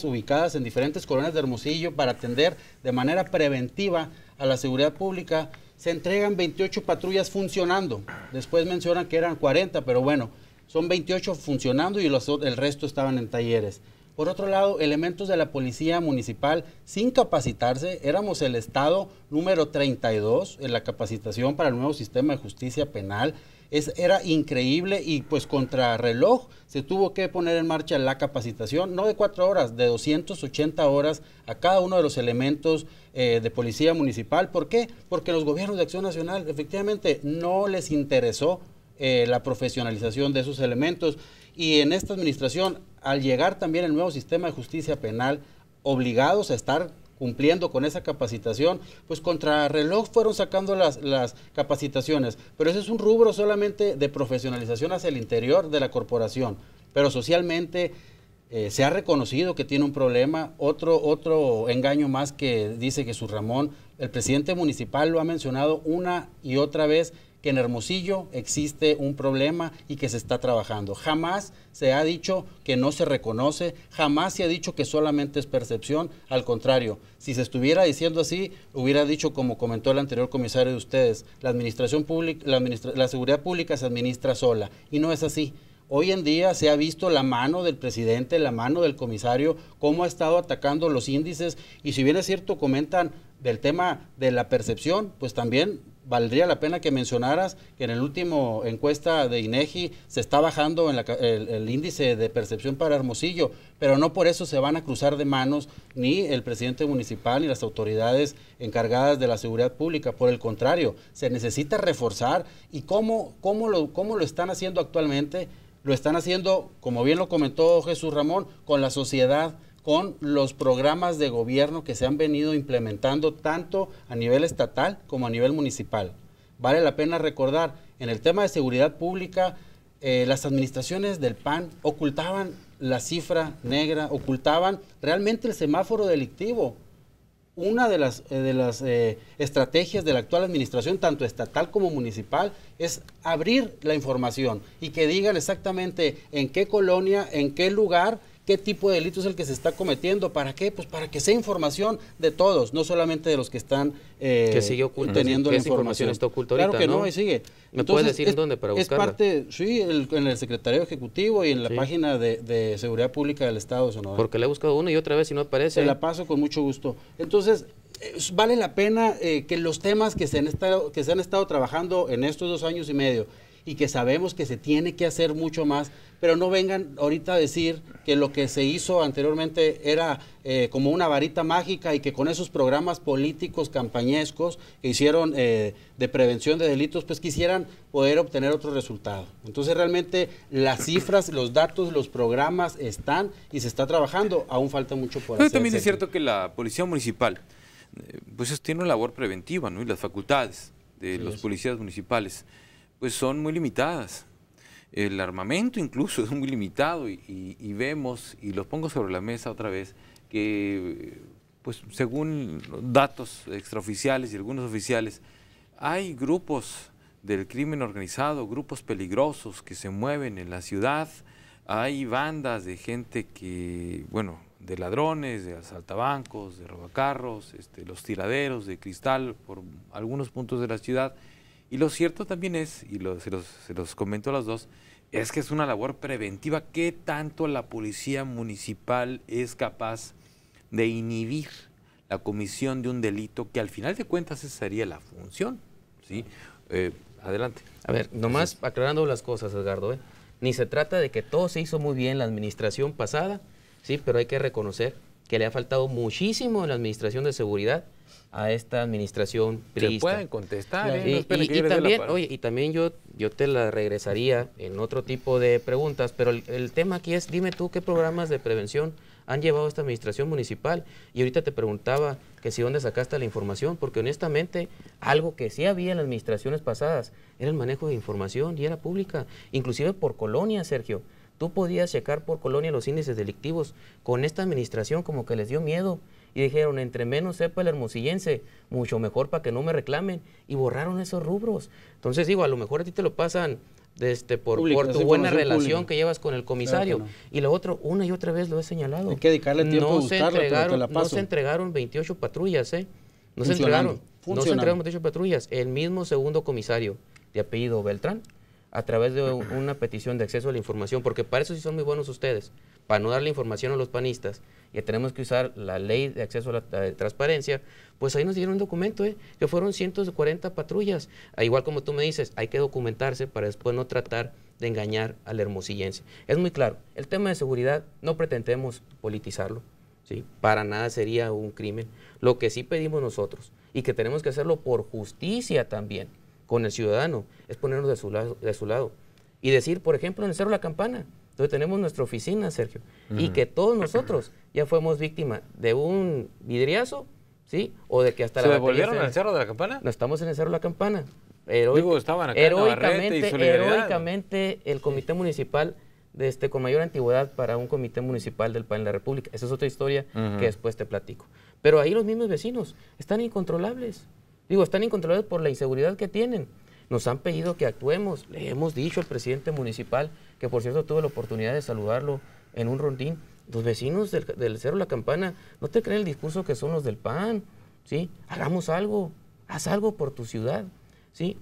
ubicadas en diferentes colonias de Hermosillo para atender de manera preventiva a la seguridad pública, se entregan 28 patrullas funcionando. Después mencionan que eran 40, pero bueno, son 28 funcionando y el resto estaban en talleres. Por otro lado, elementos de la policía municipal sin capacitarse, éramos el estado número 32 en la capacitación para el nuevo sistema de justicia penal. Era increíble y pues contra reloj se tuvo que poner en marcha la capacitación, no de 4 horas, de 280 horas a cada uno de los elementos de policía municipal. ¿Por qué? Porque los gobiernos de Acción Nacional efectivamente no les interesó la profesionalización de esos elementos, y en esta administración, al llegar también el nuevo sistema de justicia penal, obligados a estar cumpliendo con esa capacitación, pues contra reloj fueron sacando las capacitaciones, pero ese es un rubro solamente de profesionalización hacia el interior de la corporación, pero socialmente se ha reconocido que tiene un problema. Otro engaño más que dice Jesús Ramón, el presidente municipal lo ha mencionado una y otra vez, que en Hermosillo existe un problema y que se está trabajando. Jamás se ha dicho que no se reconoce, jamás se ha dicho que solamente es percepción. Al contrario, si se estuviera diciendo así, hubiera dicho, como comentó el anterior comisario de ustedes, la administración pública, la seguridad pública se administra sola, y no es así. Hoy en día se ha visto la mano del presidente, la mano del comisario, cómo ha estado atacando los índices, y si bien es cierto, comentan del tema de la percepción, pues también valdría la pena que mencionaras que en el último encuesta de INEGI se está bajando el índice de percepción para Hermosillo, pero no por eso se van a cruzar de manos ni el presidente municipal ni las autoridades encargadas de la seguridad pública. Por el contrario, se necesita reforzar. ¿Y cómo lo están haciendo actualmente? Lo están haciendo, como bien lo comentó Jesús Ramón, con la sociedad, con los programas de gobierno que se han venido implementando tanto a nivel estatal como a nivel municipal. vale la pena recordar, en el tema de seguridad pública, las administraciones del PAN ocultaban la cifra negra, ocultaban realmente el semáforo delictivo. Una de las estrategias de la actual administración, tanto estatal como municipal, es abrir la información y que digan exactamente en qué colonia, en qué lugar, qué tipo de delito es el que se está cometiendo. ¿Para qué? Pues para que sea información de todos, no solamente de los que están que sigue oculta, teniendo que la esa información está oculta ahorita, claro que no, y sigue. ¿Me puedes decir en dónde para buscarla? Es parte, sí, en el Secretario Ejecutivo y en la página de Seguridad Pública del Estado de Sonora. Porque la he buscado una y otra vez y no aparece. Se la paso con mucho gusto. Entonces, vale la pena que los temas que se han estado trabajando en estos 2 años y medio y que sabemos que se tiene que hacer mucho más, pero no vengan ahorita a decir que lo que se hizo anteriormente era como una varita mágica y que con esos programas políticos campañescos que hicieron de prevención de delitos, pues quisieran poder obtener otro resultado. Entonces realmente las cifras, los datos, los programas están y se está trabajando, aún falta mucho por hacer. Pero también es cierto que la Policía Municipal pues tiene una labor preventiva, ¿no? Y las facultades de los policías municipales pues son muy limitadas. El armamento incluso es muy limitado y vemos, y lo pongo sobre la mesa otra vez, que pues según datos extraoficiales y algunos oficiales, hay grupos del crimen organizado, grupos peligrosos que se mueven en la ciudad, hay bandas de gente que, bueno, de ladrones, de asaltabancos, de robacarros, los tiraderos de cristal por algunos puntos de la ciudad. Y lo cierto también es, y se los comento a los dos, es que es una labor preventiva. ¿Qué tanto la policía municipal es capaz de inhibir la comisión de un delito que al final de cuentas esa sería la función? ¿Sí? Adelante. A ver, nomás aclarando las cosas, Edgardo, ni se trata de que todo se hizo muy bien en la administración pasada, sí, pero hay que reconocer que le ha faltado muchísimo en la administración de seguridad a esta administración priista. Se pueden contestar, y también, oye, y también yo te la regresaría en otro tipo de preguntas, pero el tema aquí es, dime tú qué programas de prevención han llevado esta administración municipal. Y ahorita te preguntaba que si dónde sacaste la información, porque honestamente algo que sí había en las administraciones pasadas era el manejo de información y era pública, inclusive por colonia, Sergio. Tú podías checar por colonia los índices delictivos. Con esta administración como que les dio miedo y dijeron, entre menos sepa el hermosillense, mucho mejor para que no me reclamen, y borraron esos rubros. Entonces digo, a lo mejor a ti te lo pasan por tu buena relación que llevas con el comisario. Claro que no. Y lo otro, una y otra vez lo he señalado. Hay que dedicarle tiempo a buscarlo, no se entregaron 28 patrullas, No se entregaron 28 patrullas. El mismo segundo comisario de apellido Beltrán, a través de una petición de acceso a la información, porque para eso sí son muy buenos ustedes, para no darle información a los panistas, y tenemos que usar la ley de acceso a la transparencia, pues ahí nos dieron un documento, que fueron 140 patrullas. Igual como tú me dices, hay que documentarse para después no tratar de engañar al hermosillense. Es muy claro, el tema de seguridad no pretendemos politizarlo, ¿sí? Para nada sería un crimen. Lo que sí pedimos nosotros, y que tenemos que hacerlo por justicia también, con el ciudadano, es ponernos de su lado. Y decir, por ejemplo, en el Cerro La Campana, donde tenemos nuestra oficina, Sergio, y que todos nosotros ya fuimos víctima de un vidriazo, ¿sí? O de que hasta ¿Se devolvieron al Cerro de la Campana? No, estamos en el Cerro La Campana. Estaban acá heroicamente el comité municipal con mayor antigüedad para un comité municipal del PAN en la República. Esa es otra historia que después te platico. Pero ahí los mismos vecinos están incontrolables. Están incontrolables por la inseguridad que tienen. Nos han pedido que actuemos. Le hemos dicho al presidente municipal, que por cierto tuve la oportunidad de saludarlo en un rondín. Los vecinos del Cerro La Campana, no te creen el discurso que son los del PAN, ¿sí? Hagamos algo, haz algo por tu ciudad, ¿sí?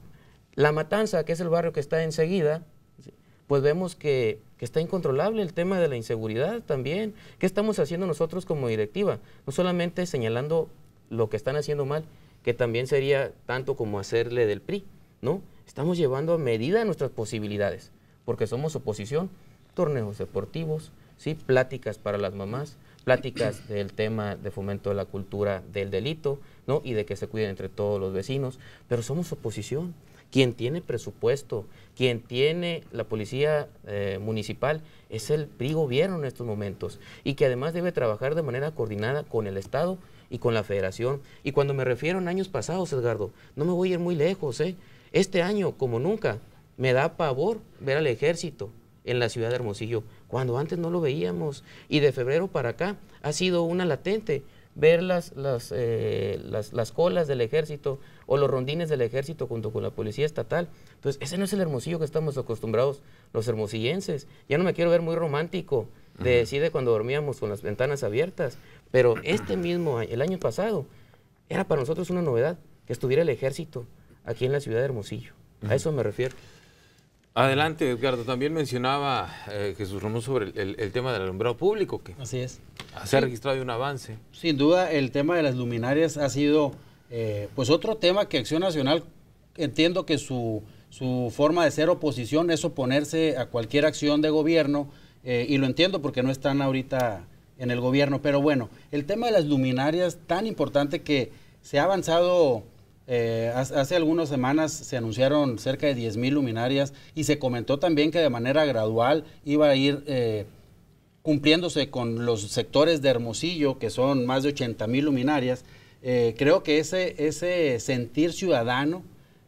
La Matanza, que es el barrio que está enseguida, ¿sí? Pues vemos que está incontrolable el tema de la inseguridad también. ¿Qué estamos haciendo nosotros como directiva? No solamente señalando lo que están haciendo mal, que también sería tanto como hacerle del PRI, ¿no? Estamos llevando a medida nuestras posibilidades, porque somos oposición, torneos deportivos, ¿sí? Pláticas para las mamás, pláticas del tema de fomento de la cultura del delito, ¿no? Y de que se cuiden entre todos los vecinos, pero somos oposición. Quien tiene presupuesto, quien tiene la policía municipal es el PRI gobierno en estos momentos, y que además debe trabajar de manera coordinada con el Estado y con la Federación. Y cuando me refiero en años pasados, Edgardo, no me voy a ir muy lejos, Este año, como nunca, me da pavor ver al ejército en la ciudad de Hermosillo, cuando antes no lo veíamos. Y de febrero para acá ha sido una latente ver las colas del ejército o los rondines del ejército junto con la policía estatal. Entonces, ese no es el Hermosillo que estamos acostumbrados los hermosillenses. Ya no me quiero ver muy romántico de decir de cuando dormíamos con las ventanas abiertas, pero este mismo, el año pasado, era para nosotros una novedad que estuviera el ejército aquí en la ciudad de Hermosillo. A eso me refiero. Adelante, Edgardo. También mencionaba Jesús Ramón sobre el tema del alumbrado público, que Así es. se ha registrado un avance. Sin duda, el tema de las luminarias ha sido pues otro tema que Acción Nacional, entiendo que su forma de ser oposición es oponerse a cualquier acción de gobierno, y lo entiendo porque no están ahorita en el gobierno, pero bueno, el tema de las luminarias, tan importante que se ha avanzado. Hace algunas semanas se anunciaron cerca de 10,000 luminarias y se comentó también que de manera gradual iba a ir cumpliéndose con los sectores de Hermosillo, que son más de 80,000 luminarias. Creo que ese sentir ciudadano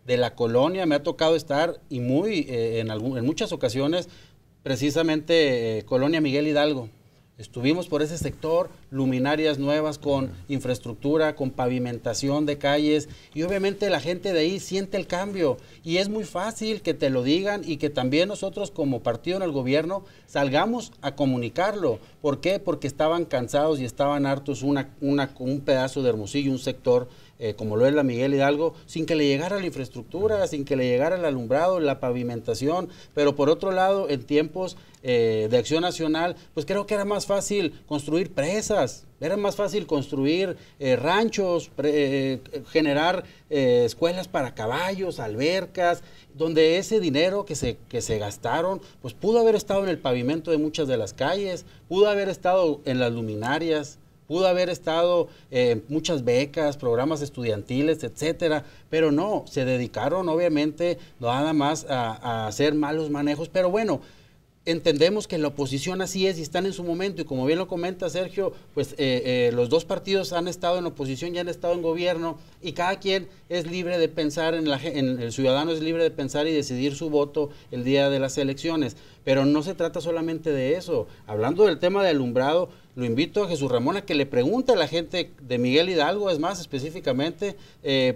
de la colonia me ha tocado estar y en muchas ocasiones, precisamente Colonia Miguel Hidalgo. Estuvimos por ese sector, luminarias nuevas con infraestructura, con pavimentación de calles, y obviamente la gente de ahí siente el cambio y es muy fácil que te lo digan y que también nosotros como partido en el gobierno salgamos a comunicarlo. ¿Por qué? Porque estaban cansados y estaban hartos un pedazo de Hermosillo, un sector como lo es la Miguel Hidalgo, sin que le llegara la infraestructura, sin que le llegara el alumbrado, la pavimentación, pero por otro lado, en tiempos de Acción Nacional, pues creo que era más fácil construir presas, era más fácil construir ranchos, generar escuelas para caballos, albercas, donde ese dinero que se gastaron, pues pudo haber estado en el pavimento de muchas de las calles, pudo haber estado en las luminarias, pudo haber estado muchas becas, programas estudiantiles, etcétera, pero no, se dedicaron obviamente nada más a hacer malos manejos, pero bueno, entendemos que la oposición así es y están en su momento, y como bien lo comenta Sergio, pues los dos partidos han estado en oposición y han estado en gobierno, y cada quien es libre de pensar, el ciudadano es libre de pensar y decidir su voto el día de las elecciones, pero no se trata solamente de eso. Hablando del tema de alumbrado, lo invito a Jesús Ramón a que le pregunte a la gente de Miguel Hidalgo, es más específicamente,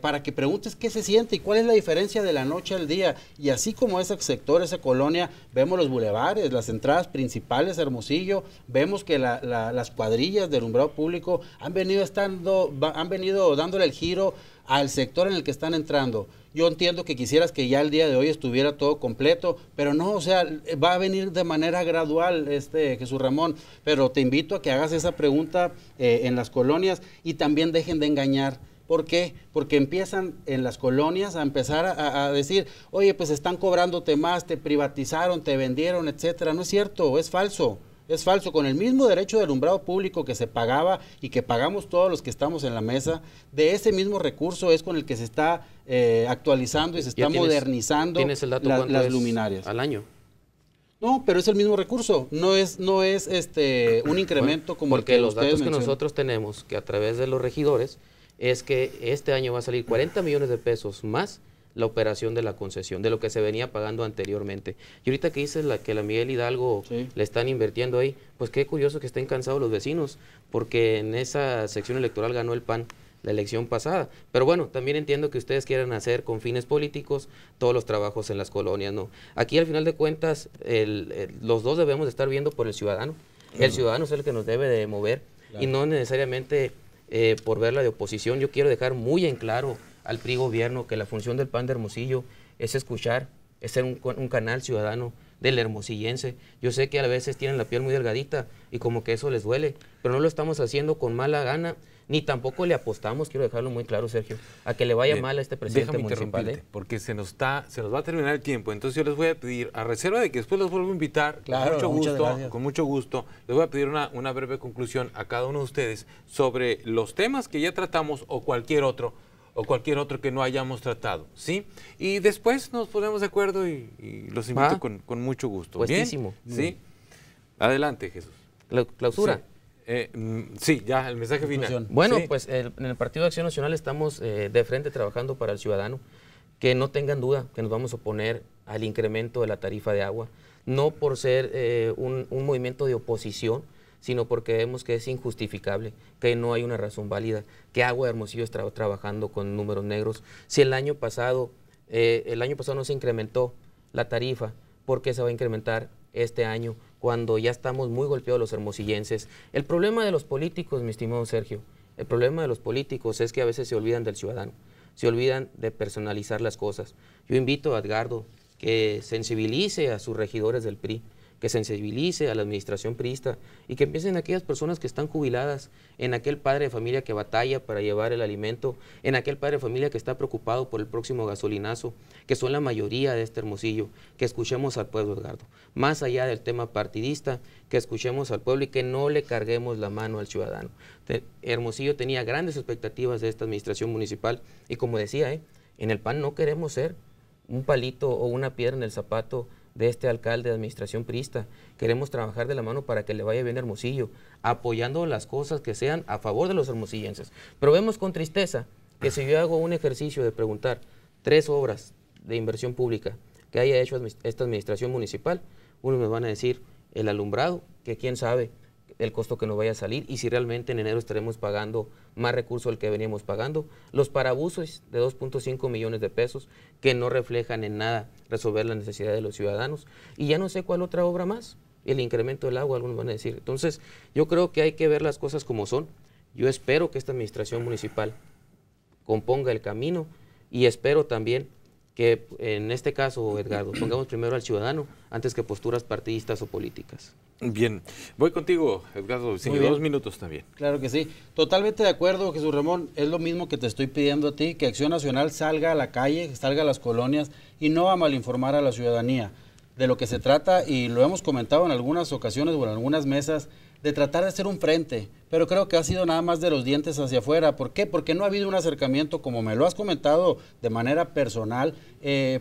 para que preguntes qué se siente y cuál es la diferencia de la noche al día. Y así como ese sector, esa colonia, vemos los bulevares, las entradas principales a Hermosillo, vemos que las cuadrillas de alumbrado público han venido dándole el giro al sector en el que están entrando. Yo entiendo que quisieras que ya el día de hoy estuviera todo completo, pero no, o sea, va a venir de manera gradual, Jesús Ramón, pero te invito a que hagas esa pregunta en las colonias y también dejen de engañar. ¿Por qué? Porque empiezan en las colonias a empezar a decir, oye, pues están cobrándote más, te privatizaron, te vendieron, etcétera. No es cierto, es falso. Es falso, con el mismo derecho de alumbrado público que se pagaba y que pagamos todos los que estamos en la mesa, de ese mismo recurso es con el que se está actualizando y se está modernizando las luminarias. ¿Al año? No, pero es el mismo recurso, no es un incremento como porque el que los datos mencionan. que nosotros tenemos, que a través de los regidores, es que este año va a salir 40 millones de pesos más la operación de la concesión, de lo que se venía pagando anteriormente. Y ahorita que dices que la Miguel Hidalgo le están invirtiendo ahí, pues qué curioso que estén cansados los vecinos, porque en esa sección electoral ganó el PAN la elección pasada. Pero bueno, también entiendo que ustedes quieran hacer con fines políticos todos los trabajos en las colonias, ¿no? Aquí al final de cuentas, los dos debemos de estar viendo por el ciudadano. El ciudadano es el que nos debe de mover y no necesariamente por verla de oposición. Yo quiero dejar muy en claro al PRI gobierno que la función del PAN de Hermosillo es escuchar, es ser un canal ciudadano del hermosillense. Yo sé que a veces tienen la piel muy delgadita y como que eso les duele, pero no lo estamos haciendo con mala gana, ni tampoco le apostamos, quiero dejarlo muy claro, Sergio, a que le vaya mal a este presidente municipal. Porque se nos va a terminar el tiempo, entonces yo les voy a pedir, a reserva de que después los vuelvo a invitar, con mucho gusto, les voy a pedir una breve conclusión a cada uno de ustedes sobre los temas que ya tratamos o cualquier otro que no hayamos tratado, ¿sí? Y después nos ponemos de acuerdo y los invito con mucho gusto. Puestísimo. ¿Bien? ¿Sí? Adelante, Jesús. ¿Clausura? Sí, ya, el mensaje final. Bueno, ¿sí? pues en el Partido de Acción Nacional estamos de frente trabajando para el ciudadano, que no tengan duda que nos vamos a oponer al incremento de la tarifa de agua, no por ser un movimiento de oposición, sino porque vemos que es injustificable, que no hay una razón válida, que Agua de Hermosillo está trabajando con números negros. Si el año pasado no se incrementó la tarifa, ¿por qué se va a incrementar este año cuando ya estamos muy golpeados los hermosillenses? El problema de los políticos, mi estimado Sergio, el problema de los políticos es que a veces se olvidan del ciudadano, se olvidan de personalizar las cosas. Yo invito a Edgardo que sensibilice a sus regidores del PRI, que sensibilice a la administración priista y que empiecen aquellas personas que están jubiladas, en aquel padre de familia que batalla para llevar el alimento, en aquel padre de familia que está preocupado por el próximo gasolinazo, que son la mayoría de este Hermosillo, que escuchemos al pueblo, Edgardo, más allá del tema partidista, que escuchemos al pueblo y que no le carguemos la mano al ciudadano. Hermosillo tenía grandes expectativas de esta administración municipal y como decía, en el PAN no queremos ser un palito o una piedra en el zapato de este alcalde de administración priista. Queremos trabajar de la mano para que le vaya bien a Hermosillo, apoyando las cosas que sean a favor de los hermosillenses. Pero vemos con tristeza que si yo hago un ejercicio de preguntar 3 obras de inversión pública que haya hecho esta administración municipal, unos me van a decir el alumbrado, que quién sabe el costo que nos vaya a salir y si realmente en enero estaremos pagando más recursos del que veníamos pagando, los parabusos de 2.5 millones de pesos que no reflejan en nada resolver la necesidad de los ciudadanos y ya no sé cuál otra obra más, el incremento del agua, algunos van a decir. Entonces yo creo que hay que ver las cosas como son. Yo espero que esta administración municipal componga el camino y espero también que en este caso, Edgardo, pongamos primero al ciudadano antes que posturas partidistas o políticas. Bien, voy contigo, Edgardo, 2 minutos también. Claro que sí, totalmente de acuerdo, Jesús Ramón, es lo mismo que te estoy pidiendo a ti, que Acción Nacional salga a la calle, salga a las colonias y no a malinformar a la ciudadanía. De lo que se trata, y lo hemos comentado en algunas ocasiones o en algunas mesas, de tratar de hacer un frente, pero creo que ha sido nada más de los dientes hacia afuera. ¿Por qué? Porque no ha habido un acercamiento, como me lo has comentado de manera personal,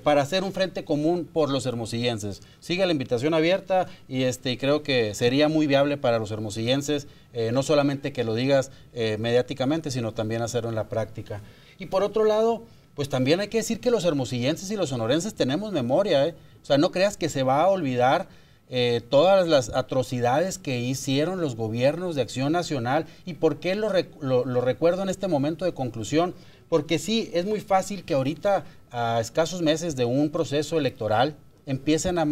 para hacer un frente común por los hermosillenses. Sigue la invitación abierta y creo que sería muy viable para los hermosillenses, no solamente que lo digas mediáticamente, sino también hacerlo en la práctica. Y por otro lado, pues también hay que decir que los hermosillenses y los sonorenses tenemos memoria, O sea, no creas que se va a olvidar todas las atrocidades que hicieron los gobiernos de Acción Nacional. ¿Y por qué lo recuerdo en este momento de conclusión? Porque sí, es muy fácil que ahorita, a escasos meses de un proceso electoral, empiecen a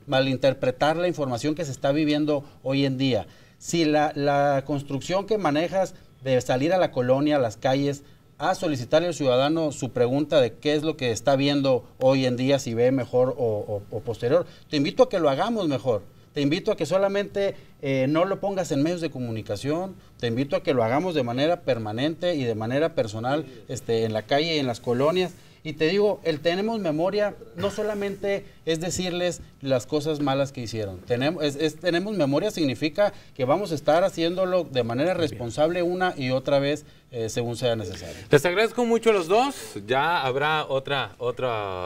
malinterpretar la información que se está viviendo hoy en día. Si la construcción que manejas de salir a la colonia, a las calles, a solicitarle al ciudadano su pregunta de qué es lo que está viendo hoy en día, si ve mejor o posterior. Te invito a que lo hagamos mejor. Te invito a que solamente no lo pongas en medios de comunicación. Te invito a que lo hagamos de manera permanente y de manera personal en la calle y en las colonias. Y te digo, el tenemos memoria no solamente es decirles las cosas malas que hicieron. Tenemos memoria significa que vamos a estar haciéndolo de manera responsable una y otra vez según sea necesario. Les agradezco mucho a los dos. Ya habrá otra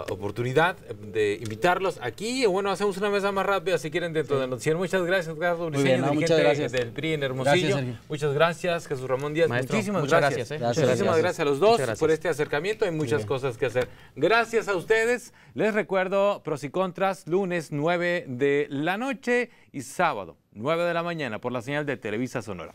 oportunidad de invitarlos aquí. Bueno, hacemos una mesa más rápida si quieren dentro del noticiero. Muchas gracias, Edgardo Briceño, dirigente del PRI en Hermosillo. Gracias, muchas gracias, Jesús Ramón Díaz. Maestro, muchísimas gracias. Muchísimas gracias a los dos por este acercamiento. Hay muchas cosas que hacer. Gracias a ustedes. Les recuerdo pros y contras, lunes 9 de la noche y sábado 9 de la mañana por la señal de Televisa Sonora.